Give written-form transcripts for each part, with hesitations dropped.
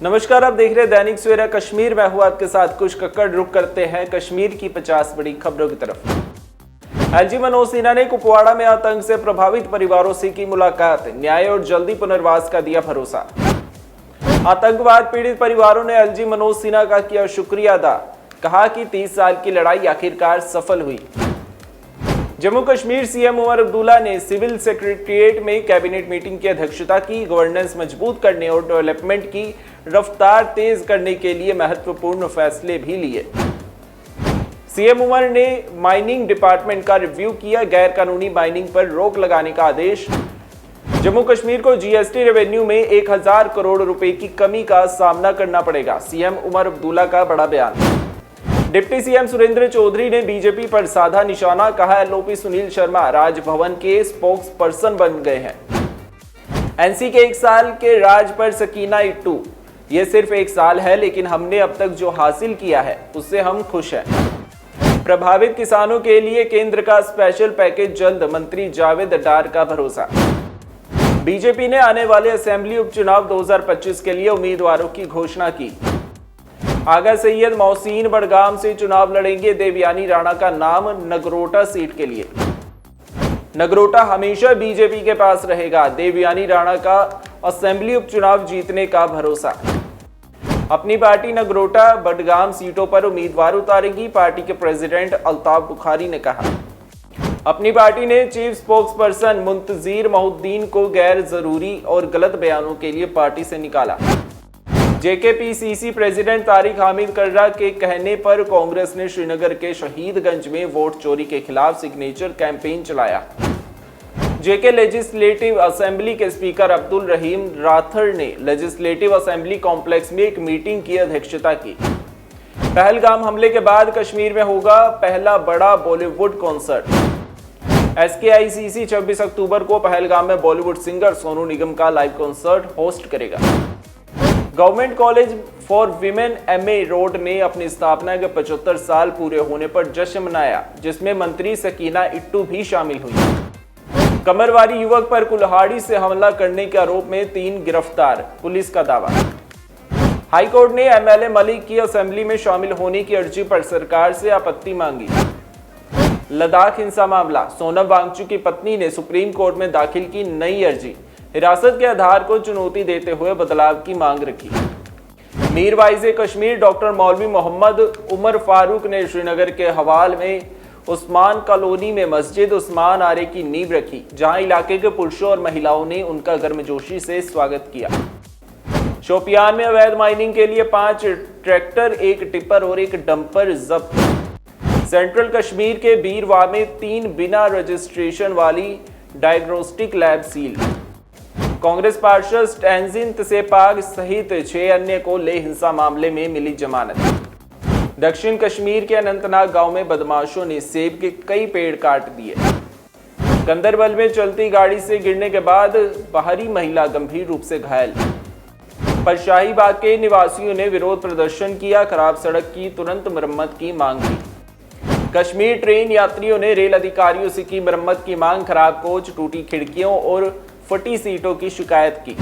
नमस्कार, आप देख रहे हैं दैनिक सवेरा कश्मीर। मैं हूं आपके साथ कुछ कक्कड़। रुक करते हैं कश्मीर की 50 बड़ी खबरों की तरफ। एलजी मनोज सिन्हा ने कुपवाड़ा में आतंक से प्रभावित परिवारों से की मुलाकात, न्याय और जल्दी पुनर्वास का दिया भरोसा। आतंकवाद पीड़ित परिवारों ने एलजी मनोज सिन्हा का किया शुक्रिया अदा, कहा कि 30 साल की लड़ाई आखिरकार सफल हुई। जम्मू कश्मीर सीएम उमर अब्दुल्ला ने सिविल सेक्रेटेरिएट में कैबिनेट मीटिंग की अध्यक्षता की। गवर्नेंस मजबूत करने और डेवलपमेंट की रफ्तार तेज करने के लिए महत्वपूर्ण फैसले भी लिए। सीएम उमर ने माइनिंग डिपार्टमेंट का रिव्यू किया, गैर कानूनी माइनिंग पर रोक लगाने का आदेश। जम्मू कश्मीर को जीएसटी रेवेन्यू में 1000 करोड़ रुपए की कमी का सामना करना पड़ेगा, सीएम उमर अब्दुल्ला का बड़ा बयान। डिप्टी सीएम सुरेंद्र चौधरी ने बीजेपी पर साधा निशाना, कहा एलओपी सुनील शर्मा राजभवन के स्पोक्स पर्सन बन गए हैं। एनसी के 1 साल के राज पर सकीना इट्टू, ये सिर्फ 1 साल है, लेकिन हमने अब तक जो हासिल किया है उससे हम खुश हैं। प्रभावित किसानों के लिए केंद्र का स्पेशल पैकेज जल्द, मंत्री जावेद डार का भरोसा। बीजेपी ने आने वाले असेंबली उपचुनाव 2025 के लिए उम्मीदवारों की घोषणा की। आगा सैयद मोहसिन बड़गाम से चुनाव लड़ेंगे, देवयानी राणा का नाम नगरोटा सीट के लिए। नगरोटा हमेशा बीजेपी के पास रहेगा, देवयानी राणा का असेंबली उपचुनाव जीतने का भरोसा। अपनी पार्टी नगरोटा बडगाम सीटों पर उम्मीदवार उतारेगी, पार्टी के प्रेसिडेंट अल्ताफ बुखारी ने कहा। अपनी पार्टी ने चीफ स्पोक्स पर्सन मुंतजीर महुद्दीन को गैर जरूरी और गलत बयानों के लिए पार्टी से निकाला। जेकेपीसीसी प्रेसिडेंट तारिक हामिद कर्रा के कहने पर कांग्रेस ने श्रीनगर के शहीदगंज में वोट चोरी के खिलाफ सिग्नेचर कैंपेन चलाया। जेके लेजिस्लेटिव असेंबली के स्पीकर अब्दुल रहीम राथर ने लेजिस्लेटिव असेंबली कॉम्प्लेक्स में एक मीटिंग की अध्यक्षता की। पहलगाम हमले के बाद कश्मीर में होगा पहला बड़ा बॉलीवुड कॉन्सर्ट। एसकेआईसीसी 26 अक्टूबर को पहलगाम में बॉलीवुड सिंगर सोनू निगम का लाइव कॉन्सर्ट होस्ट करेगा। Government college for women MA road ने अपनी स्थापना के 75 साल पूरे होने पर जश्न मनाया, जिसमें मंत्री सकीना इट्टू भी शामिल हुई। कमरवारी युवक पर कुल्हाड़ी से हमला करने के आरोप में 3 गिरफ्तार, पुलिस का दावा। हाईकोर्ट ने एमएलए मलिक की असेंबली में शामिल होने की अर्जी पर सरकार से आपत्ति मांगी। लद्दाख हिंसा मामला, सोनम वांगचुक की पत्नी ने सुप्रीम कोर्ट में दाखिल की नई अर्जी, हिरासत के आधार को चुनौती देते हुए बदलाव की मांग रखी। मीरवाइज़े कश्मीर डॉक्टर मौलवी मोहम्मद उमर फारूक ने श्रीनगर के हवाल में उस्मान कॉलोनी में मस्जिद उस्मान आरे की नींव रखी, जहां इलाके के पुरुषों और महिलाओं ने उनका गर्मजोशी से स्वागत किया। शोपियान में अवैध माइनिंग के लिए 5 ट्रैक्टर, 1 टिपर और 1 डंपर जब्त। सेंट्रल कश्मीर के बीरवा में 3 बिना रजिस्ट्रेशन वाली डायग्नोस्टिक लैब सील। कांग्रेस पार्षद स्टैंजिन तसेपाग सहित 6 अन्य को ले हिंसा मामले में मिली जमानत। दक्षिण कश्मीर के अनंतनाग गांव में बदमाशों ने सेब के कई पेड़ काट दिए। गंदरबल में चलती गाड़ी से गिरने के बाद बाहरी महिला गंभीर रूप से घायल। पर शाहीबाग के निवासियों ने विरोध प्रदर्शन किया, खराब सड़क की तुरंत मरम्मत की मांग की। कश्मीर ट्रेन यात्रियों ने रेल अधिकारियों से की मरम्मत की मांग, खराब कोच, टूटी खिड़कियों और फटी सीटों की शिकायत की।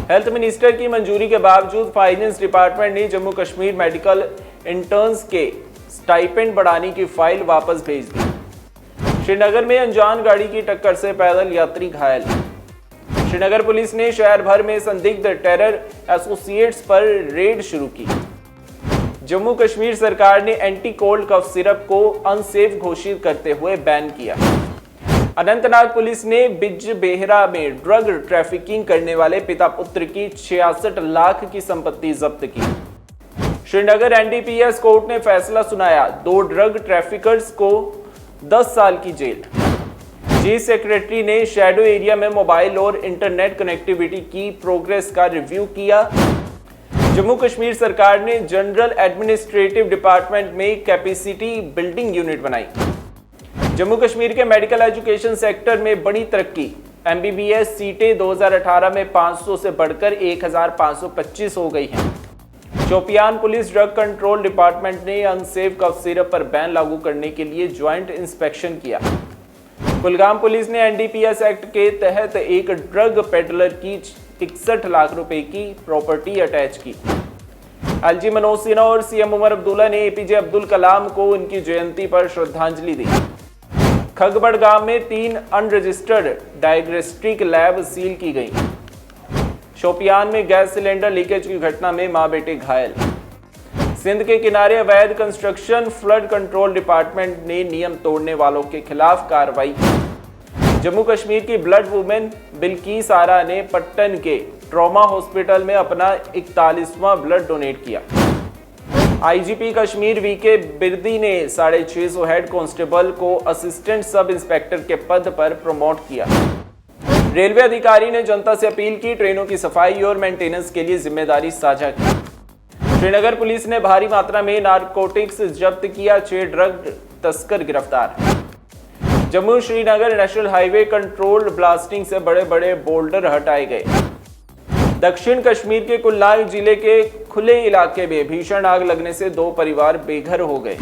हेल्थ मिनिस्टर की मंजूरी के बावजूद फाइनेंस डिपार्टमेंट ने जम्मू कश्मीर मेडिकल इंटर्न्स के स्टाइपेंड बढ़ाने की फाइल वापस भेज दी। श्रीनगर में अनजान गाड़ी की टक्कर से पैदल यात्री घायल। श्रीनगर पुलिस ने शहर भर में संदिग्ध टेरर एसोसिएट्स पर रेड शुरू की। जम्मू कश्मीर सरकार ने एंटी कोल्ड कफ सिरप को अनसेफ घोषित करते हुए बैन किया। अनंतनाग पुलिस ने बिजबेहरा में ड्रग ट्रैफिकिंग करने वाले पिता पुत्र की 66 लाख की संपत्ति जब्त की। श्रीनगर एनडीपीएस कोर्ट ने फैसला सुनाया, 2 ड्रग ट्रैफिकर्स को 10 साल की जेल। चीफ सेक्रेटरी ने शैडो एरिया में मोबाइल और इंटरनेट कनेक्टिविटी की प्रोग्रेस का रिव्यू किया। जम्मू कश्मीर सरकार ने जनरल एडमिनिस्ट्रेटिव डिपार्टमेंट में कैपेसिटी बिल्डिंग यूनिट बनाई। जम्मू कश्मीर के मेडिकल एजुकेशन सेक्टर में बड़ी तरक्की, एमबीबीएस सीटें 2018 में 500 से बढ़कर 1525 हो गई हैं। Shopian police drug control department ने अनसेफ कफ सिरप पर बैन लागू करने के लिए ज्वाइंट इंस्पेक्शन किया। कुलगाम पुलिस ने एनडीपीएस एक्ट के तहत एक ड्रग पेडलर की 61 लाख रुपए की प्रॉपर्टी अटैच की। एलजी मनोज सिन्हा और सीएम उमर अब्दुल्ला ने एपीजे अब्दुल कलाम को उनकी जयंती पर श्रद्धांजलि दी। खगबड़ गांव में 3 अनरजिस्टर्ड डायग्नोस्टिक लैब सील की गई। शोपियान में गैस सिलेंडर लीकेज की घटना में मां बेटे घायल। सिंध के किनारे अवैध कंस्ट्रक्शन, फ्लड कंट्रोल डिपार्टमेंट ने नियम तोड़ने वालों के खिलाफ कार्रवाई। जम्मू कश्मीर की ब्लड वुमेन बिल्किस आरा ने पट्टन के ट्रॉमा हॉस्पिटल में अपना 41वां ब्लड डोनेट किया। आईजीपी कश्मीर वीके बिरदी ने 650 हेड कांस्टेबल को असिस्टेंट सब इंस्पेक्टर के पद पर प्रमोट किया। रेलवे अधिकारी ने जनता से अपील की, ट्रेनों की सफाई और मेंटेनेंस के लिए जिम्मेदारी साझा की। श्रीनगर पुलिस ने भारी मात्रा में नारकोटिक्स जब्त किया, 6 ड्रग तस्कर गिरफ्तार। Jammu Srinagar national highway control blasting से बड़े बड़े बोल्डर हटाए गए। दक्षिण कश्मीर के कुल्लाग जिले के खुले इलाके में भीषण आग लगने से 2 परिवार बेघर हो गए।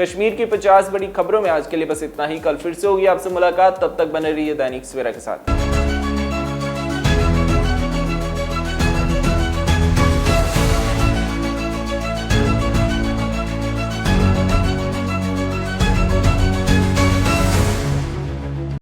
कश्मीर की 50 बड़ी खबरों में आज के लिए बस इतना ही। कल फिर से होगी आपसे मुलाकात, तब तक बने रहिए दैनिक सवेरा के साथ।